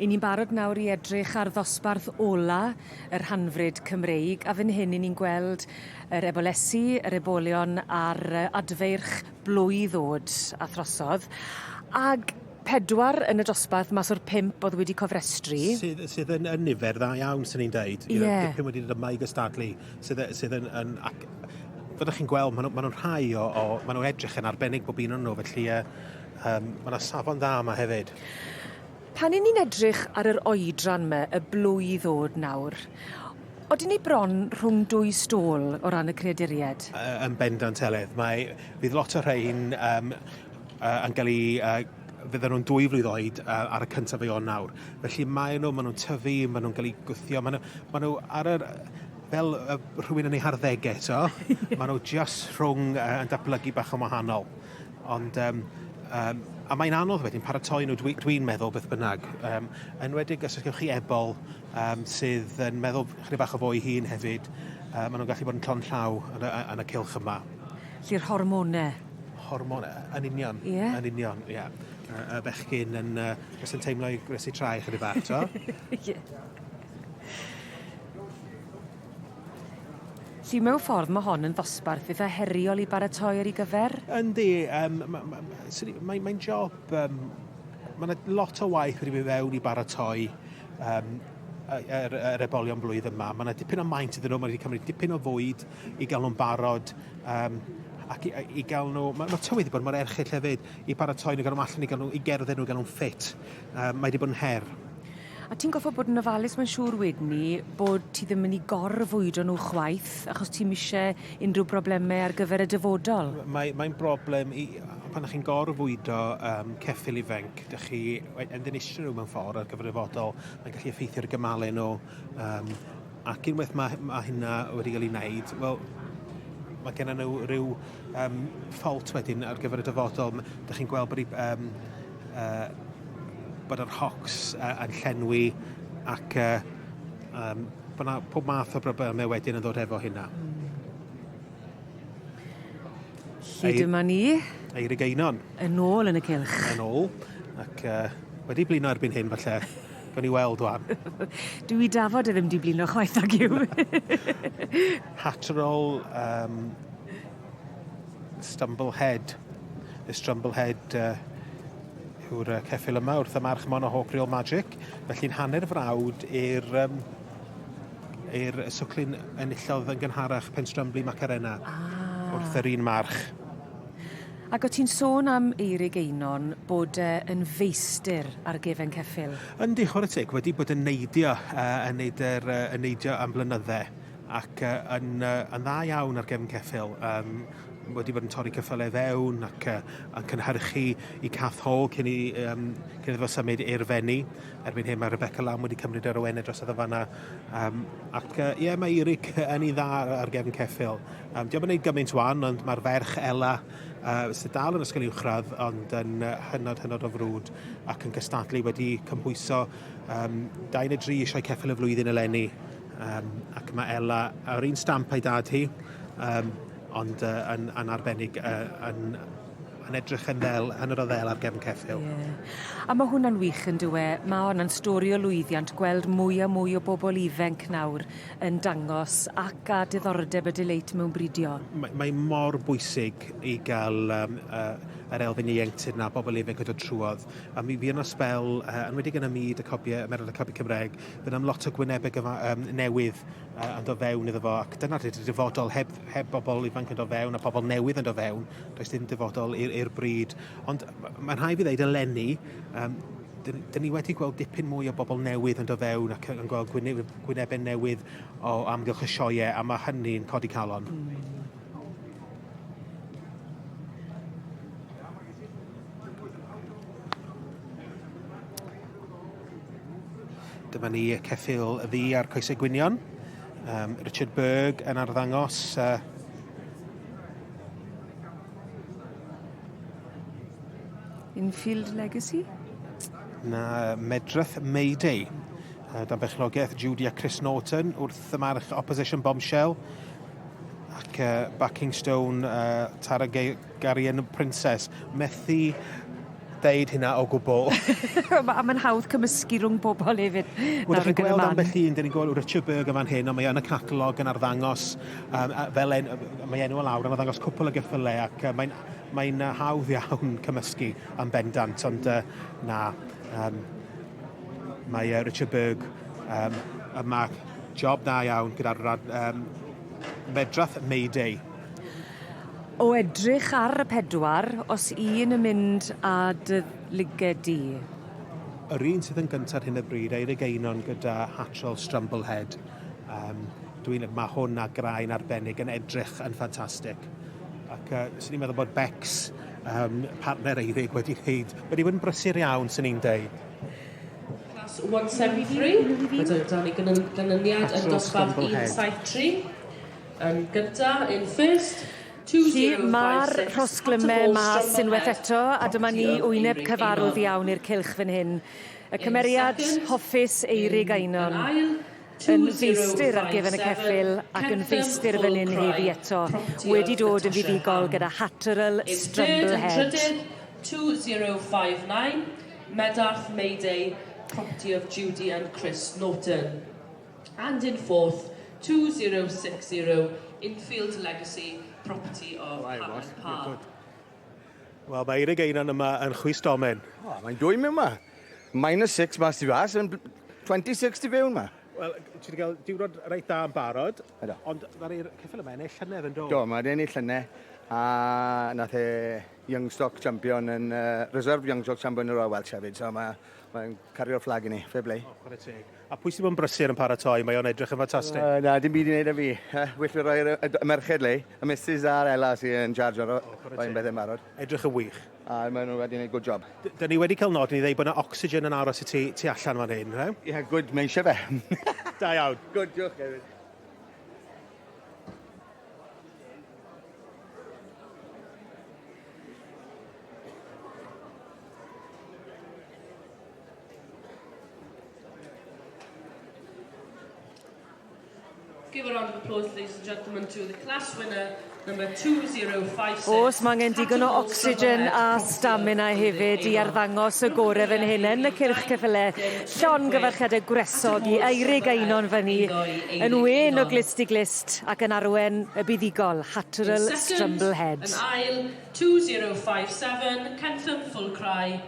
'Y ni'n barod nawr I edrych ar ddosbarth ola y Rhan-frid Cymreig, a fan hyn 'y ni'n gweld yr ebolesu, yr ebolion a'r adfeirch blwydd o'd a throsodd. Ag 4 yn y dosbarth mas o'r 5 oedd wedi cofrestru. Sydd yn nifer dda iawn, sy'n ni'n deud. Dipyn wedi dod yma I gystadlu. Sydd yn fyddwch chi'n gweld, maen nhw'n rhai maen nhw'n edrych yn arbennig bob un o'n nhw, felly mae yna safon dda yma hefyd. Pan 'yn ni'n edrych ar yr oedran yma, y blwydd o'd nawr, oedden ni bron rhwng 2 stôl o ran y creaduried? Yn bendant teledd. Fydd lot o rhain yn cael ei... fydden nhw'n 2 flwydd oed ar y cyntaf o nawr. Felly maen nhw'n tyfu, maen nhw'n cael ei gwthio, maen nhw ar yr... fel rhywun yn ei harddegau eto, maen nhw just rhwng yn datblygu bach yn wahanol. Ond... a mae'n anodd wedyn paratoi nhw, dwi'n meddwl beth bynnag. Enwedig os ydych chi ebol sydd yn meddwl chydig bach o fwy hun hefyd, maen nhw'n gallu bod yn clon llaw yn y cylch yma. Lly'r hormonau? Hormonau, yn union. Ie? Yn union, ie. Y bechgyn yn teimlo I grysu trai chydig bach, to? Ie. Lly mewn ffordd mae hon yn ddosbarth eitha heriol I baratoi ar ei gyfer? Yndi, mae'n job... Mae lot o waith wedi mynd fewn I baratoi yr ebolion blwydd yma. Mae yna dipyn o maint iddyn nhw, mae wedi cymryd dipyn o fwyd I gael nhw'n barod ac I gael nhw... Mae tywydd wedi bod mor erchill hefyd I baratoi nhw, gael nhw allan I gerdded nhw, gael nhw'n ffit. Mae wedi bod yn her. A ti'n goffa bod yn ofalus mae'n siŵr wedyn ni bod ti ddim yn I gorfwydo nhw chwaith achos ti'n eisiau unrhyw broblemau ar gyfer y dyfodol? Mae'n broblem pan ydych chi'n gorfwydo ceffyl ifenc, ydych chi yn ddinistrio nhw mewn ffordd ar gyfer y dyfodol, mae'n gallu effeithio'r gymalau nhw. Ac unwaith mae hynna wedi cael ei wneud, wel, mae gen nhw rhyw ffalt wedyn ar gyfer y dyfodol. Ydych chi'n gweld bod yr hocs yn llenwi ac bod yna pob math o broblemau wedyn yn ddod efo hynna. Lle dyma ni? Eirig Einon. Yn ôl yn y cylch. Yn ôl, ac wedi blino erbyn hyn falle, gan I weld wan. Dwi dafod e ddim di blino chwaith ag yw. Hatterol Stumblehead. Y Stumblehead yw'r ceffyl yma wrth y march mon o Hawk Real Magic. Felly'n hanner frawd i'r swclyn enillodd yn gynharach Penstrymbli Macarena wrth yr un march. Ac o ti'n sôn am Eirig Einon bod yn feistr ar gefen ceffyl? Yndi, chwarae teg, wedi bod yn neidio am blynyddau ac yn dda iawn ar gefn ceffyl. Wedi bod yn torri ceffylau fewn ac yn cynhyrchu I Cath Hall cyn iddo symud i'r fenni. Erbyn hyn mae Rebecca Lam wedi cymryd yr awenau dros y fanna. Ac mae Eirig yn ei dda ar gefn ceffyl. Diolch yn gwneud gymaint wan, ond mae'r ferch Ella sydd dal yn ysgol uwchradd, ond yn hynod o frwd ac yn gystadlu wedi cymhwyso 23 eisiau ceffyl y flwyddyn eleni. Ac mae Ella ar un stamp ei dad hi, ond yn arbennig yn edrych yn hynod o ddel ar gefn ceffyl. A mae hwnna'n wych yn dywe. Mae hwnna'n stori o lwyddiant, gweld mwy a mwy o bobl ifanc nawr yn dangos ac a diddordeb y dyleit mewn bridio. Mae mor bwysig I gael yr elfen ieuenctid na bobl ifanc yn dod trwodd. A mi fi yn o sbel, enwedig yn y myd y Meredd y Copiau Cymreig, fydd am lot o gwynebau newydd yn dod fewn iddo fo, ac dyna'r dyfodol heb bobl ifanc yn dod fewn a bobl newydd yn dod fewn, does dim dyfodol i'r bryd. Ond mae'n rhaid fi ddeud eleni, dyn ni wedi gweld dipyn mwy o bobl newydd yn dod fewn ac yn gweld gwynebau newydd o amgylch y sioe, a mae hynny'n codi calon. Dyma ni ceffyl ddi ar coesau gwynion. Richard Berg yn arddangos. Infield Legacy? Na Medrith Mayday. Dan bechnogaeth Judy a Chris Norton wrth y march Opposition Bombshell. Ac Backingstone Targaryen Princess. Methu deud hynna o gwbl. A mae'n hawdd cymysgu rhwng bobl hefyd. Wel, chi'n gweld ambell un, dyn ni'n gweld Richard Berg yma'n hyn, ond mae yn y catalog yn arddangos, mae enw o lawr yn arddangos cwpl o geffylau, ac mae'n hawdd iawn cymysgu am bendant, ond mae Richard Berg yma job da iawn gyda'r medrath Mayday. O edrych ar y pedwar, os un yn mynd a dy ligedi? Yr un sydd yn gyntaf hyn y bryd, Eirig Einon gyda Hatrol Strumblehead. Mae hwn a graen arbennig yn edrych yn ffantastig. Ac sy'n ni'n meddwl bod Bex, partner Eirig, wedi bod yn brysur iawn, sy'n ni'n deud. Class 173, gyda dan ni gynyniad yn dosbarth 173. Yn gyda, in first, Mae'r rhosglymau mas unwaith eto, a dyma ni wyneb cyfarwydd iawn i'r cylch fan hyn. Y cymeriad hoffus Eirig Einon yn feistr ar gefn y ceffyl ac yn feistr fan hyn heddi eto. Wedi dod yn fuddigol gyda Hatrol Strumblehead. 2059, Medarth Mayday, property of Judy and Chris Norton. And in fourth, 2060, Infield Legacy, property of Hannah Parr. Wel, mae Eirig Einon yma yn chwys domen. Mae'n dwy mewn yma. -6 mas i fas, yn 26 i fewn yma. Wel, ti wedi cael diwrnod reit da yn barod, Ydw. ond mae'r ceffyl yma ennill llynedd yn dod. Do, mae'n ennill llynedd. A nath Youngstock champion yn reserve Youngstock champion yn Welsh hefyd, so mae'n cario'r fflag i ni, fair play. A pwy sydd yn brysur yn paratoi, mae o'n edrych yn ffantastig. Na, dim byd i wneud â fi. Wyll fi roi'r merched le, y Mrs a'r Ella sy'n yn charge o'r bethau marod. Edrych yn wych. A maen nhw wedi gwneud good job. Dyn ni wedi cael nod, ni ddweud bod yna oxygen yn aros i ti allan fan hyn, re? Ie, good, mae eisiau fe. Da iawn. Good, diolch hefyd. Give a round of applause, ladies and gentlemen, to the class winner, number 2056. Os mae angen digon o ocsigen a stamina hefyd i arddangos y gorau fan hyn yn y cylch ceffylau. Llon gyfarchadau gwresog i Eirig Einon fan hi, yn wen o glist i glist ac yn arwen y buddigol Hatrol Strumblehead. An aisle 2057, Kentham Full Cry.